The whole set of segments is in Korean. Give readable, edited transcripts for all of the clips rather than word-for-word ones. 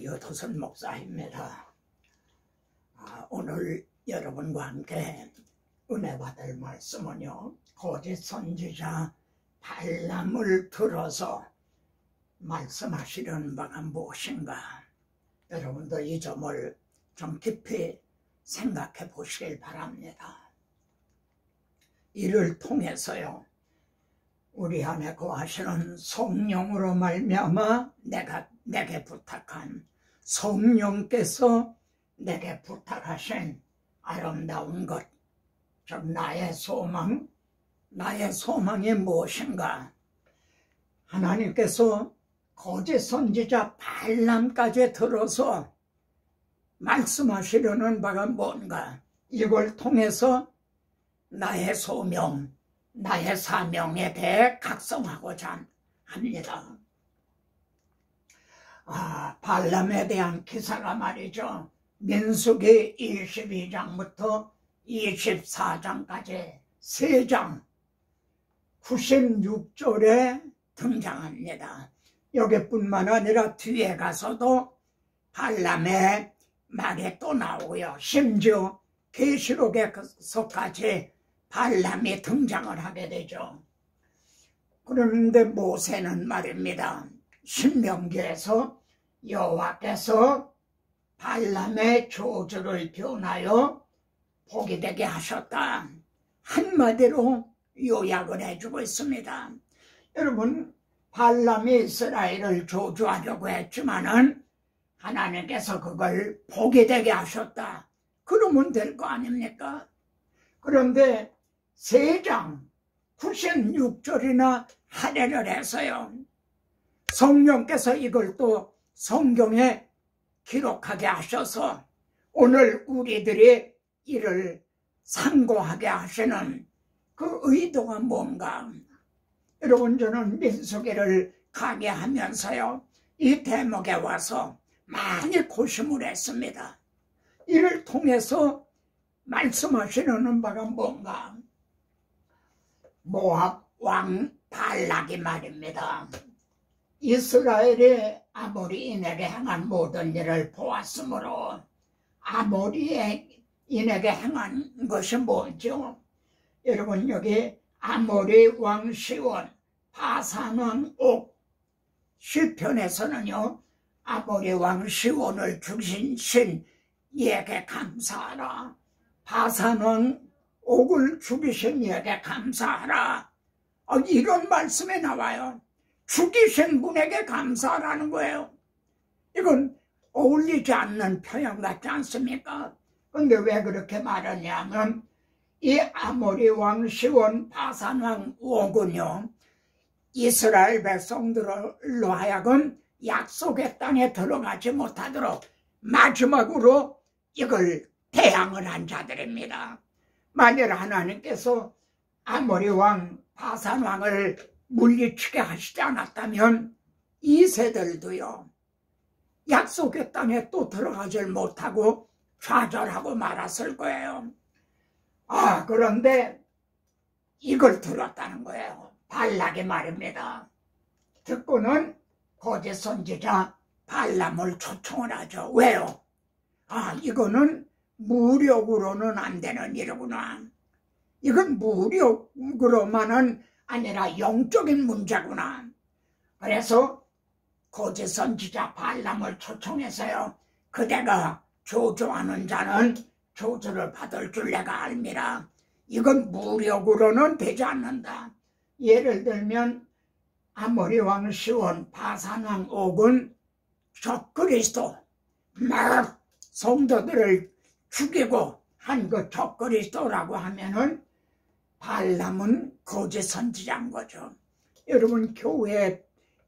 여도선 목사입니다. 오늘 여러분과 함께 은혜 받을 말씀은요, 거짓 선지자 발람을 들어서 말씀하시려는 바가 무엇인가, 여러분도 이 점을 좀 깊이 생각해 보시길 바랍니다. 이를 통해서요, 우리 안에 거하시는 성령으로 말미암아 내게 부탁한, 성령께서 내게 부탁하신 아름다운 것, 즉 나의 소망이 무엇인가. 하나님께서 거짓 선지자 발람까지 들어서 말씀하시려는 바가 뭔가, 이걸 통해서 나의 소명, 나의 사명에 대해 각성하고자 합니다. 발람에 대한 기사가 말이죠, 민수기 22장부터 24장까지 3장 96절에 등장합니다. 여기뿐만 아니라 뒤에 가서도 발람의 말이 또 나오고요. 심지어 계시록에서까지 발람이 등장을 하게 되죠. 그런데 모세는 말입니다, 신명기에서 여호와께서 발람의 저주를 변하여 복이 되게 하셨다, 한마디로 요약을 해주고 있습니다. 여러분, 발람이 이스라엘을 저주하려고 했지만은 하나님께서 그걸 복이 되게 하셨다, 그러면 될 거 아닙니까? 그런데 3장 96절이나 할애를 해서요, 성령께서 이걸 또 성경에 기록하게 하셔서 오늘 우리들이 이를 상고하게 하시는 그 의도가 뭔가. 여러분, 저는 민수기를 강의하면서요, 이 대목에 와서 많이 고심을 했습니다. 이를 통해서 말씀하시려는 바가 뭔가. 모압 왕 발락이 말입니다, 이스라엘이 아모리인에게 행한 모든 일을 보았으므로, 아모리인에게 행한 것이 뭐죠? 여러분, 여기 아모리 왕 시온, 바산 왕 옥, 시편에서는요, 아모리 왕 시온을 죽이신 이에게 감사하라, 바산 왕 옥을 죽이신 이에게 감사하라, 이런 말씀이 나와요. 죽이신 분에게 감사하라는 거예요. 이건 어울리지 않는 표현 같지 않습니까? 근데 왜 그렇게 말하냐면, 이 아모리 왕 시온, 바산 왕 옥은요, 이스라엘 백성들로 하여금 약속의 땅에 들어가지 못하도록 마지막으로 이걸 대항을 한 자들입니다. 만일 하나님께서 아모리 왕, 바산 왕을 물리치게 하시지 않았다면 이 세들도요, 약속의 땅에 또 들어가질 못하고 좌절하고 말았을 거예요. 그런데 이걸 들었다는 거예요. 발락이 말입니다. 듣고는 거짓 선지자 발람을 초청을 하죠. 왜요? 이거는 무력으로는 안 되는 일이구나. 이건 무력으로만은 아니라 영적인 문제구나. 그래서 거짓 선지자 발람을 초청해서요, 그대가 저주하는 자는 저주를 받을 줄 내가 알미라. 이건 무력으로는 되지 않는다. 예를 들면 아모리 왕 시온, 바산 왕 옥은 적그리스도, 막 성도들을 죽이고 한 그 적그리스도라고 하면은 발람은 거짓 선지자인 거죠. 여러분, 교회에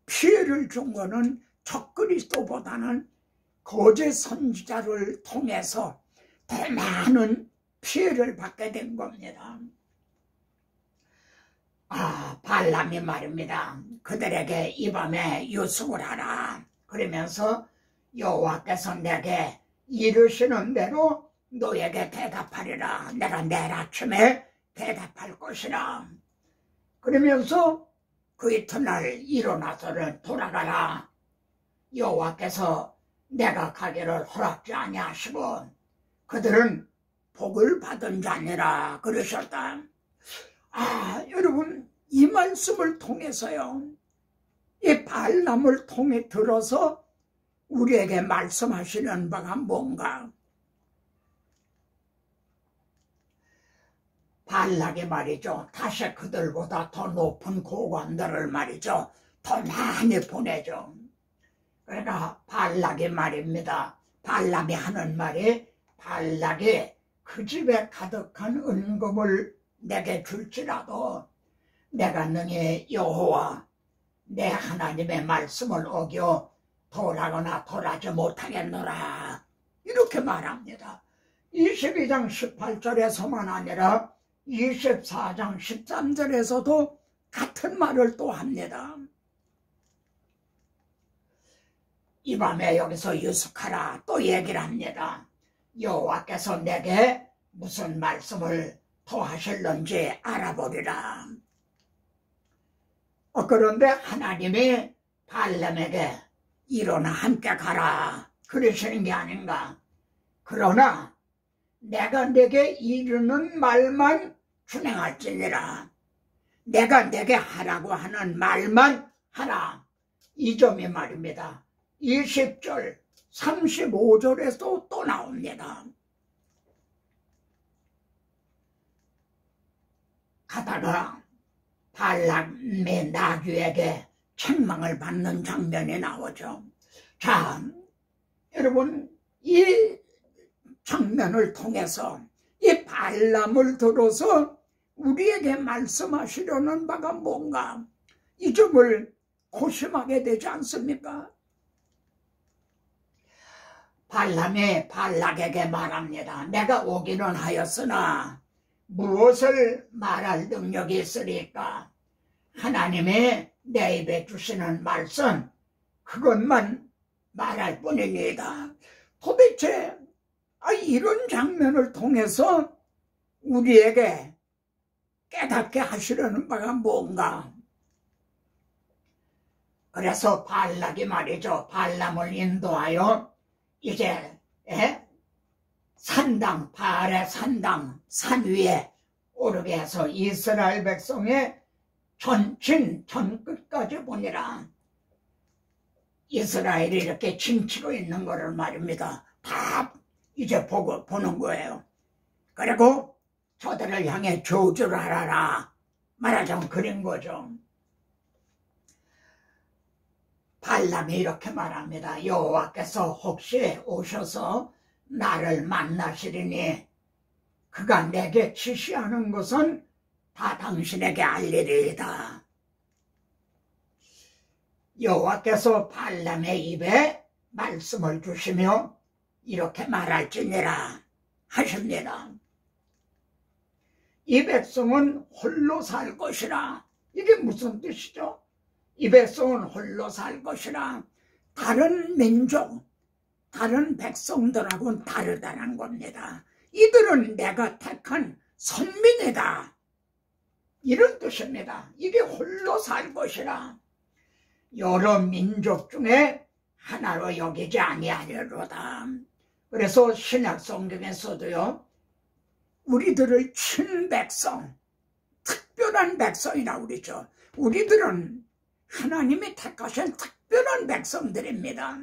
피해를 준 거는 적그리스도보다는 거짓 선지자를 통해서 더 많은 피해를 받게 된 겁니다. 발람이 말입니다, 그들에게 이 밤에 유숙을 하라. 그러면서 여호와께서 내게 이르시는 대로 너에게 대답하리라. 내가 내일 아침에 대답할 것이라. 그러면서 그 이튿날 일어나서는 돌아가라. 여호와께서 내가 가기를 허락지 아니하시고 그들은 복을 받은 자니라 그러셨다. 여러분, 이 말씀을 통해서요, 이 발람을 통해 들어서 우리에게 말씀하시는 바가 뭔가? 발락이 말이죠, 다시 그들보다 더 높은 고관들을 말이죠, 더 많이 보내죠. 그러니까 발락이 말입니다. 발람이 하는 말이, 발락이 그 집에 가득한 은금을 내게 줄지라도 내가 능히 여호와 내 하나님의 말씀을 어겨 돌아거나 돌아지 못하겠노라, 이렇게 말합니다. 22장 18절에서만 아니라 24장 13절에서도 같은 말을 또 합니다. 이 밤에 여기서 유숙하라 또 얘기를 합니다. 여호와께서 내게 무슨 말씀을 더 하실런지 알아보리라. 그런데 하나님이 발람에게 일어나 함께 가라 그러시는 게 아닌가. 그러나 내가 내게 이르는 말만 준행할지니라. 내가 내게 하라고 하는 말만 하라. 이 점이 말입니다. 20절 35절에도 또 나옵니다. 가다가 발람의 나귀에게 책망을 받는 장면이 나오죠. 자, 여러분, 이 장면을 통해서 이 발람을 들어서 우리에게 말씀하시려는 바가 뭔가, 이 점을 고심하게 되지 않습니까? 발람이 발락에게 말합니다. 내가 오기는 하였으나 무엇을 말할 능력이 있으리까? 하나님이 내 입에 주시는 말씀, 그것만 말할 뿐입니다. 도대체 이런 장면을 통해서 우리에게 깨닫게 하시려는 바가 뭔가? 그래서 발락이 말이죠, 발람을 인도하여 이제 산당, 바알의 산당, 산 위에 오르게 해서 이스라엘 백성의 전 끝까지 보니라. 이스라엘이 이렇게 침치고 있는 거를 말입니다. 다 이제 보는 거예요. 그리고 저들을 향해 저주를 하라 말하자면 그런 거죠. 발람이 이렇게 말합니다. 여호와께서 혹시 오셔서 나를 만나시리니 그가 내게 지시하는 것은 다 당신에게 알리리이다. 여호와께서 발람의 입에 말씀을 주시며 이렇게 말할지니라 하십니다. 이 백성은 홀로 살 것이라. 이게 무슨 뜻이죠? 이 백성은 홀로 살 것이라. 다른 민족, 다른 백성들하고는 다르다는 겁니다. 이들은 내가 택한 선민이다, 이런 뜻입니다. 이게 홀로 살 것이라. 여러 민족 중에 하나로 여기지 아니하려로다. 그래서 신약 성경에서도요, 우리들을 친백성, 특별한 백성이라고 그러죠. 우리들은 하나님이 택하신 특별한 백성들입니다.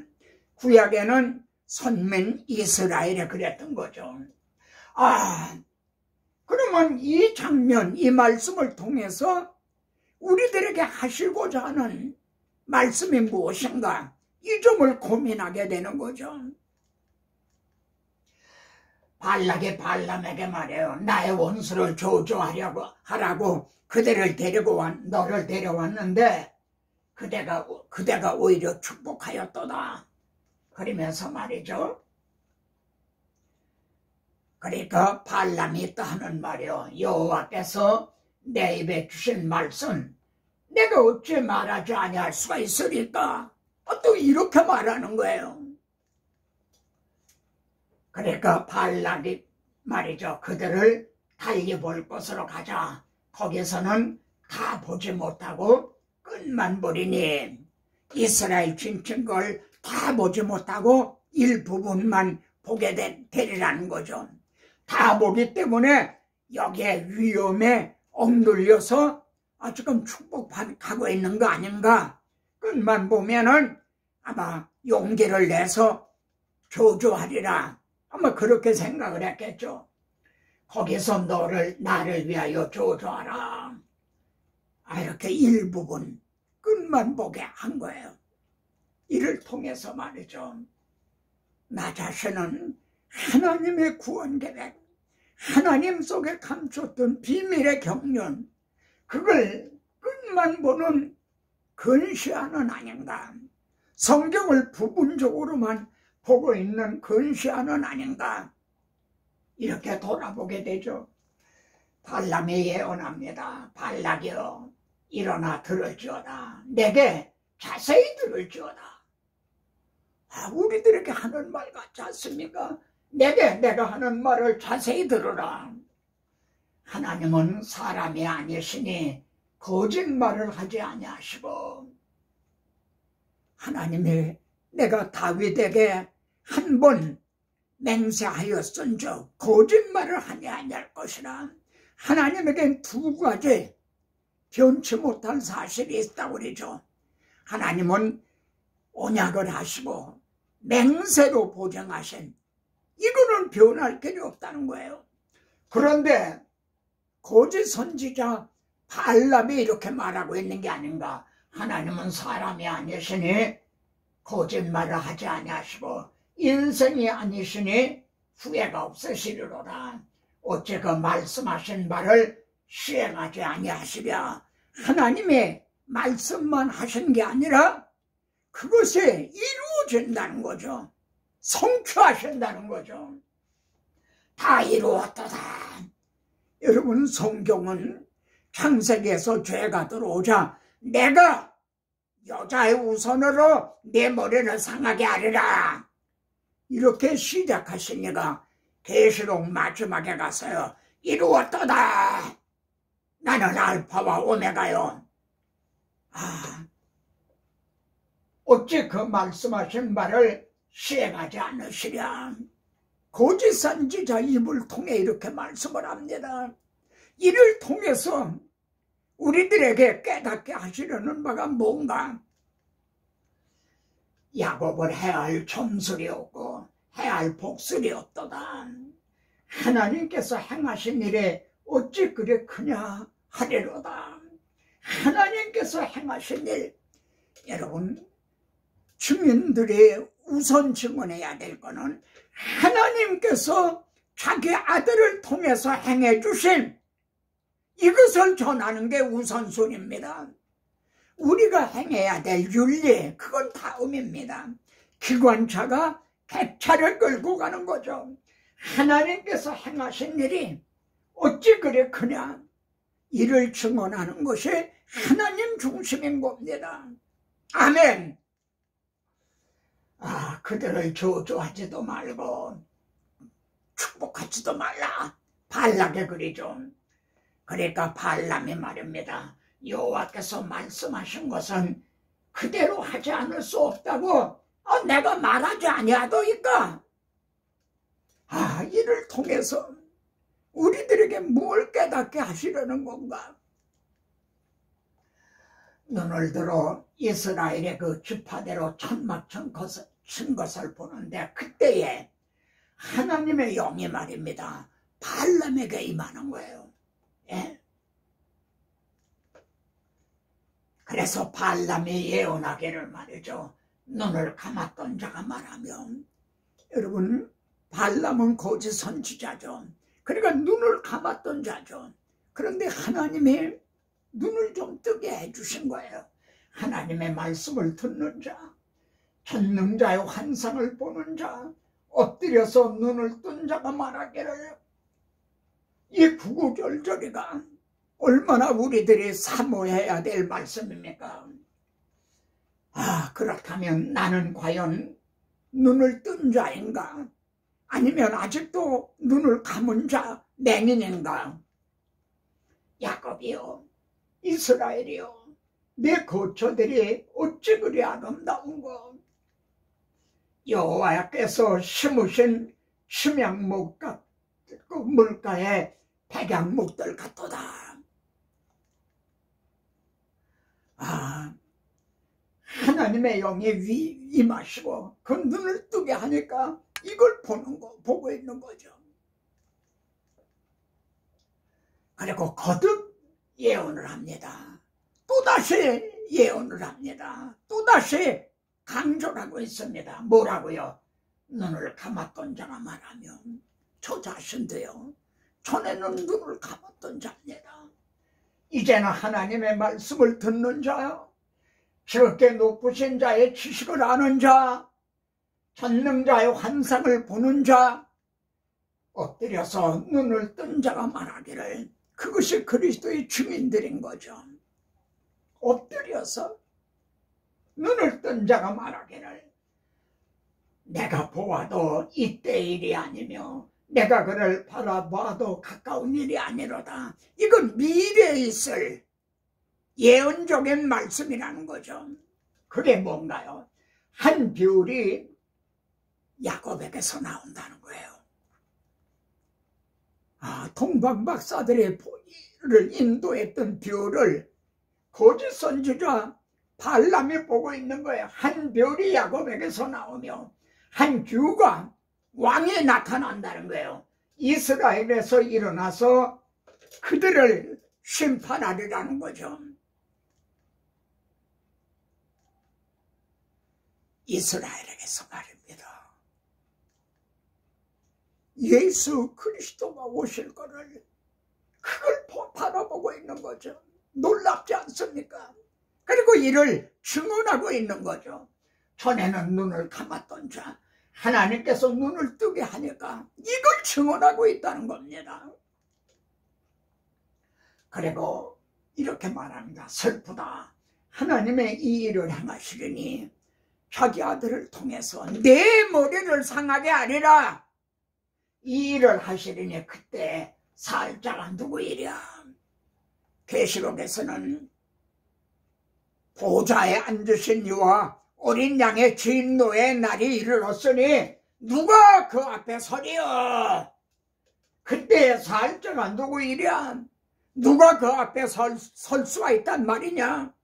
구약에는 선민 이스라엘에 그랬던 거죠. 그러면 이 장면, 이 말씀을 통해서 우리들에게 하시고자 하는 말씀이 무엇인가, 이 점을 고민하게 되는 거죠. 발락이 발람에게 말해요. 나의 원수를 하라고 그대를 너를 데려왔는데 그대가 오히려 축복하였도다. 그러면서 말이죠. 그러니까 발람이 또 하는 말이요. 여호와께서 내 입에 주신 말씀 내가 어찌 말하지 아니할 수가 있으리까? 또 이렇게 말하는 거예요. 그러니까 발락이 말이죠. 그들을 달리 볼 곳으로 가자. 거기서는 다 보지 못하고 끝만 보리니 이스라엘 진친 걸 다 보지 못하고 일부분만 보게 되리라는 거죠. 다 보기 때문에 여기에 위험에 억눌려서 지금 축복하고 있는 거 아닌가. 끝만 보면은 아마 용기를 내서 저주하리라. 아마 그렇게 생각을 했겠죠. 거기서 나를 위하여 저주하라. 이렇게 일부분 끝만 보게 한 거예요. 이를 통해서 말이죠. 나 자신은 하나님의 구원 계획, 하나님 속에 감췄던 비밀의 경륜, 그걸 끝만 보는 근시안은 아닌가. 성경을 부분적으로만 보고 있는 근시안은 아닌가. 이렇게 돌아보게 되죠. 발람이 예언합니다. 발락이여 일어나 들을지어다. 내게 자세히 들을지어다. 우리들에게 하는 말 같지 않습니까? 내가 하는 말을 자세히 들으라. 하나님은 사람이 아니시니 거짓말을 하지 아니하시고, 하나님이 내가 다윗에게 한 번 맹세하였은즉 거짓말을 하지 아니할 것이라. 하나님에겐 두 가지 변치 못한 사실이 있다고 그러죠. 하나님은 언약을 하시고 맹세로 보증하신, 이거는 변할 길이 없다는 거예요. 그런데 거짓 선지자 발람이 이렇게 말하고 있는 게 아닌가. 하나님은 사람이 아니시니 거짓말을 하지 아니하시고 인생이 아니시니 후회가 없으시리로다. 어째 그 말씀하신 말을 시행하지 아니하시랴. 하나님의 말씀만 하신 게 아니라 그것이 이루어진다는 거죠. 성취하신다는 거죠. 다 이루었다. 여러분, 성경은 창세기에서 죄가 들어오자 내가 여자의 우선으로 내 머리를 상하게 하리라, 이렇게 시작하시니까 계시록 마지막에 가서요, 이루었다. 나는 알파와 오메가요. 어찌 그 말씀하신 말을 시행하지 않으시랴. 거짓 선지자 입을 통해 이렇게 말씀을 합니다. 이를 통해서 우리들에게 깨닫게 하시려는 바가 뭔가. 야곱을 해할 점술이 없고 해할 복술이 없도다. 하나님께서 행하신 일에 어찌 그리 크냐 하리로다. 하나님께서 행하신 일, 여러분, 주민들이 우선 증언해야 될 거는 하나님께서 자기 아들을 통해서 행해 주신 이것을 전하는 게 우선순위입니다. 우리가 행해야 될 윤리, 그건 다음입니다. 기관차가 객차를 끌고 가는 거죠. 하나님께서 행하신 일이 어찌 그리 크냐, 이를 증언하는 것이 하나님 중심인 겁니다. 아멘. 그들을 저주하지도 말고 축복하지도 말라. 발락의 글이죠. 그러니까 발람이 말입니다. 여호와께서 말씀하신 것은 그대로 하지 않을 수 없다고 내가 말하지 아니하도이까. 이를 통해서 우리들에게 뭘 깨닫게 하시려는 건가. 눈을 들어 이스라엘의 그 지파대로 천막천 친 것을 보는데, 그때에 하나님의 영이 말입니다, 발람에게 임하는 거예요. 예? 그래서 발람이 예언하기를 말이죠. 눈을 감았던 자가 말하면, 여러분, 발람은 거짓 선지자죠. 그러니까 눈을 감았던 자죠. 그런데 하나님이 눈을 좀 뜨게 해주신 거예요. 하나님의 말씀을 듣는 자, 전능자의 환상을 보는 자, 엎드려서 눈을 뜬 자가 말하기를, 이 구구절절이가 얼마나 우리들이 사모해야 될 말씀입니까? 그렇다면 나는 과연 눈을 뜬 자인가? 아니면 아직도 눈을 감은 자, 맹인인가? 야곱이요, 이스라엘이요, 내 거처들이 어찌 그리 아름다운가? 여호와께서 심으신 심양목 같고 물가에 백양목들 같도다. 하나님의 영이 임하시고 그 눈을 뜨게 하니까 이걸 보고 있는 거죠. 그리고 거듭 예언을 합니다. 또다시 예언을 합니다. 또다시 강조를 하고 있습니다. 뭐라고요? 눈을 감았던 자가 말하면 저 자신도요, 전에는 눈을 감았던 자입니다. 이제는 하나님의 말씀을 듣는 자요, 저렇게 높으신 자의 지식을 아는 자, 전능자의 환상을 보는 자, 엎드려서 눈을 뜬 자가 말하기를, 그것이 그리스도의 증인들인 거죠. 엎드려서 눈을 뜬 자가 말하기를, 내가 보아도 이때의 일이 아니며 내가 그를 바라봐도 가까운 일이 아니로다. 이건 미래에 있을 예언적인 말씀이라는 거죠. 그게 뭔가요? 한 비율이 야곱에게서 나온다는 거예요. 동방 박사들의 인도했던 비율을 거짓 선지자 발람이 보고 있는 거예요. 한 별이 야곱에게서 나오며 한 규가 왕에 나타난다는 거예요. 이스라엘에서 일어나서 그들을 심판하리라는 거죠. 이스라엘에게서 말입니다. 예수 그리스도가 오실 거를, 그걸 바라보고 있는 거죠. 놀랍지 않습니까? 그리고 이를 증언하고 있는 거죠. 전에는 눈을 감았던 자, 하나님께서 눈을 뜨게 하니까 이걸 증언하고 있다는 겁니다. 그리고 이렇게 말합니다. 슬프다. 하나님의 이 일을 행하시리니 자기 아들을 통해서 내 머리를 상하게 하리라. 이 일을 하시리니 그때 살 자가 누구이랴. 계시록에서는 보좌에 앉으신 이와 어린 양의 진노의 날이 이르렀으니 누가 그 앞에 서리요. 그때 살 자가 누구이랴. 누가 그 앞에 설 수가 있단 말이냐.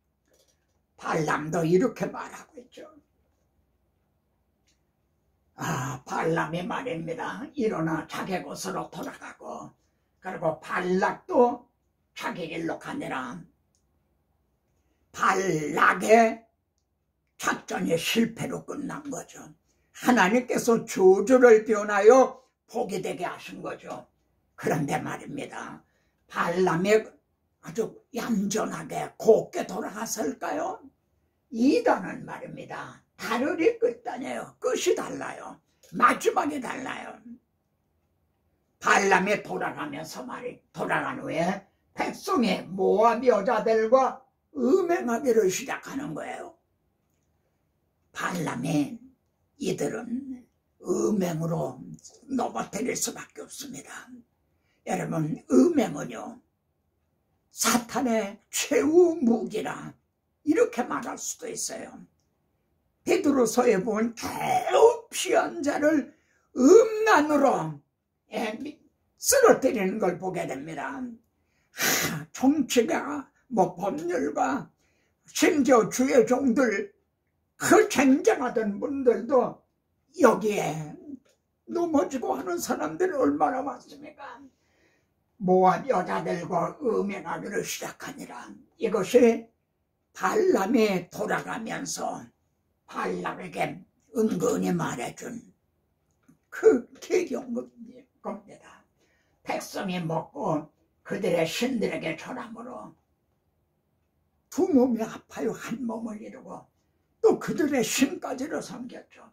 발람도 이렇게 말하고 있죠. 발람이 말입니다. 일어나 자기 곳으로 돌아가고, 그리고 발락도 자기 길로 가니라. 발락의 작전이 실패로 끝난 거죠. 하나님께서 저주를 변하여 복이 되게 하신 거죠. 그런데 말입니다. 발람이 아주 얌전하게 곱게 돌아갔을까요? 이단은 말입니다. 다르리 끝단이에요. 끝이 달라요. 마지막이 달라요. 발람이 돌아가면서 돌아간 후에 백성이 모압 여자들과 음행하기를 시작하는 거예요. 발람이 이들은 음행으로 넘어뜨릴 수밖에 없습니다. 여러분, 음행은요, 사탄의 최후 무기라 이렇게 말할 수도 있어요. 베드로서에 보면 겨우 피한 자를 음란으로 쓰러뜨리는 걸 보게 됩니다. 정치가 법률가 심지어 주의 종들 그 쟁쟁하던 분들도 여기에 넘어지고 하는 사람들이 얼마나 많습니까? 모압 여자들과 음행하기를 시작하니라. 이것이 발람이 돌아가면서 발람에게 은근히 말해준 그 계경입니다. 백성이 먹고 그들의 신들에게 절함으로 두 몸이 아파요. 한 몸을 이루고 또 그들의 신까지를 섬겼죠.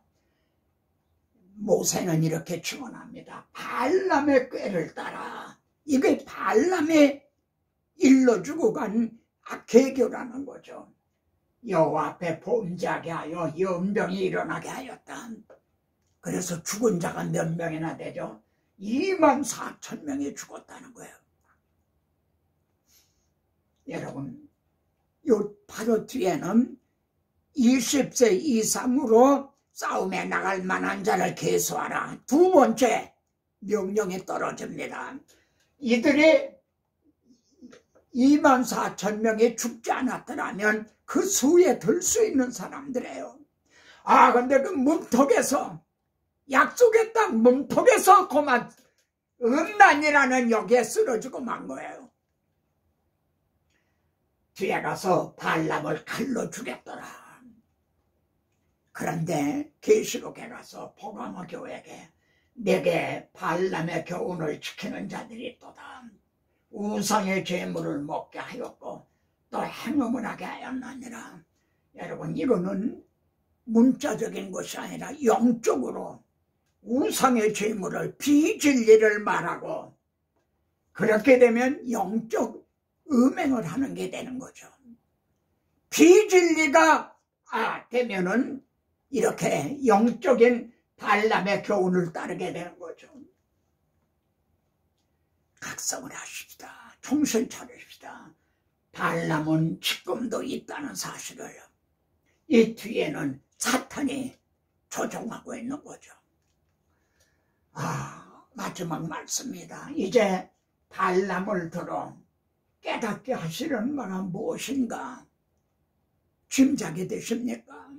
모세는 이렇게 증언합니다. 발람의 꾀를 따라. 이게 발람이 일러주고 간 계교라는 거죠. 여호와 앞에 범죄하게 하여 연병이 일어나게 하였다. 그래서 죽은 자가 몇 명이나 되죠? 24,000명이 죽었다는 거예요. 여러분, 요 바로 뒤에는 20세 이상으로 싸움에 나갈 만한 자를 계수하라. 두 번째 명령이 떨어집니다. 이들이 24,000명이 죽지 않았더라면 그 수에 들 수 있는 사람들이에요. 근데 그 문턱에서, 약속의 땅 문턱에서 그만 음란이라는 역에 쓰러지고 만 거예요. 뒤에 가서 발람을 칼로 죽였더라. 그런데 계시록에 가서 보가모 교회에게 내게 발람의 교훈을 지키는 자들이 있도다. 우상의 제물을 먹게 하였고 또 행음을 하게 하였느니라. 여러분, 이거는 문자적인 것이 아니라 영적으로 우상의 제물을, 비진리를 말하고, 그렇게 되면 영적 음행을 하는 게 되는 거죠. 비진리가 되면은 이렇게 영적인 발람의 교훈을 따르게 되는 거죠. 각성을 하십시다. 정신 차리십시다. 발람은 지금도 있다는 사실을 이 뒤에는 사탄이 조종하고 있는 거죠. 마지막 말씀입니다. 이제 발람을 들어 깨닫게 하시는 바가 무엇인가 짐작이 되십니까?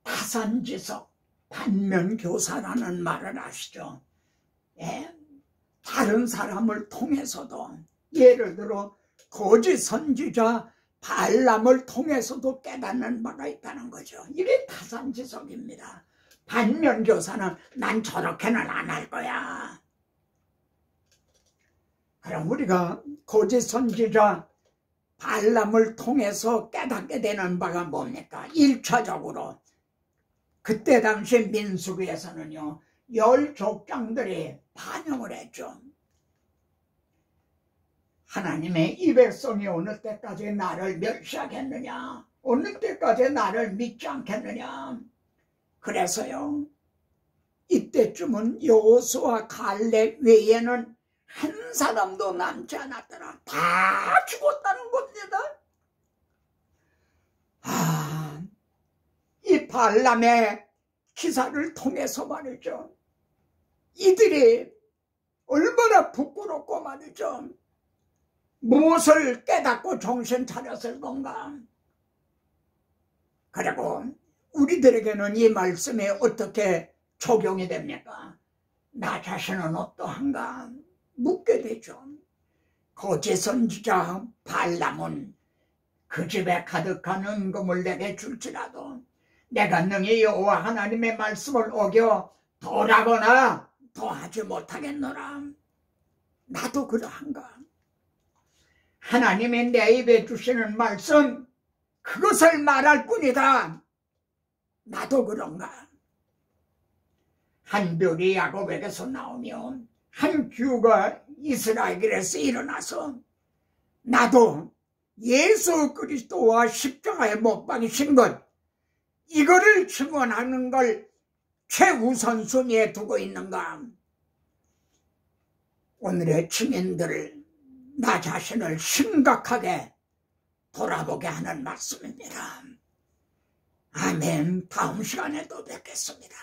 타산지석, 반면교사라는 말을 아시죠? 다른 사람을 통해서도, 예를 들어 거짓 선지자 발람을 통해서도 깨닫는 바가 있다는 거죠. 이게 타산지석입니다. 반면교사는 난 저렇게는 안 할 거야. 그럼 우리가 거짓 선지자 발람을 통해서 깨닫게 되는 바가 뭡니까? 1차적으로 그때 당시 민수기에서는요, 10족장들이 반영을 했죠. 하나님의 이 백성이 어느 때까지 나를 멸시하겠느냐, 어느 때까지 나를 믿지 않겠느냐. 그래서요, 이때쯤은 여호수아 갈렙 외에는 한 사람도 남지 않았더라. 다 죽었다는 겁니다. 이 발람의 기사를 통해서 말이죠, 이들이 얼마나 부끄럽고 말이죠, 무엇을 깨닫고 정신 차렸을 건가. 그리고 우리들에게는 이 말씀이 어떻게 적용이 됩니까? 나 자신은 어떠한가 묻게 되죠. 거짓 선지자 발람은 그 집에 가득한 은금을 내게 줄지라도 내가 능히 여호와 하나님의 말씀을 어겨 덜하거나 더하지 못하겠노라. 나도 그러한가? 하나님이 내 입에 주시는 말씀, 그것을 말할 뿐이다. 나도 그런가? 한 별이 야곱에게서 나오면 한 규가 이스라엘에서 일어나서 나도 예수 그리스도와 십자가에 못 박이신 것, 이거를 증언하는 걸 최우선순위에 두고 있는가? 오늘의 증인들을, 나 자신을 심각하게 돌아보게 하는 말씀입니다. 아멘. 다음 시간에 또 뵙겠습니다.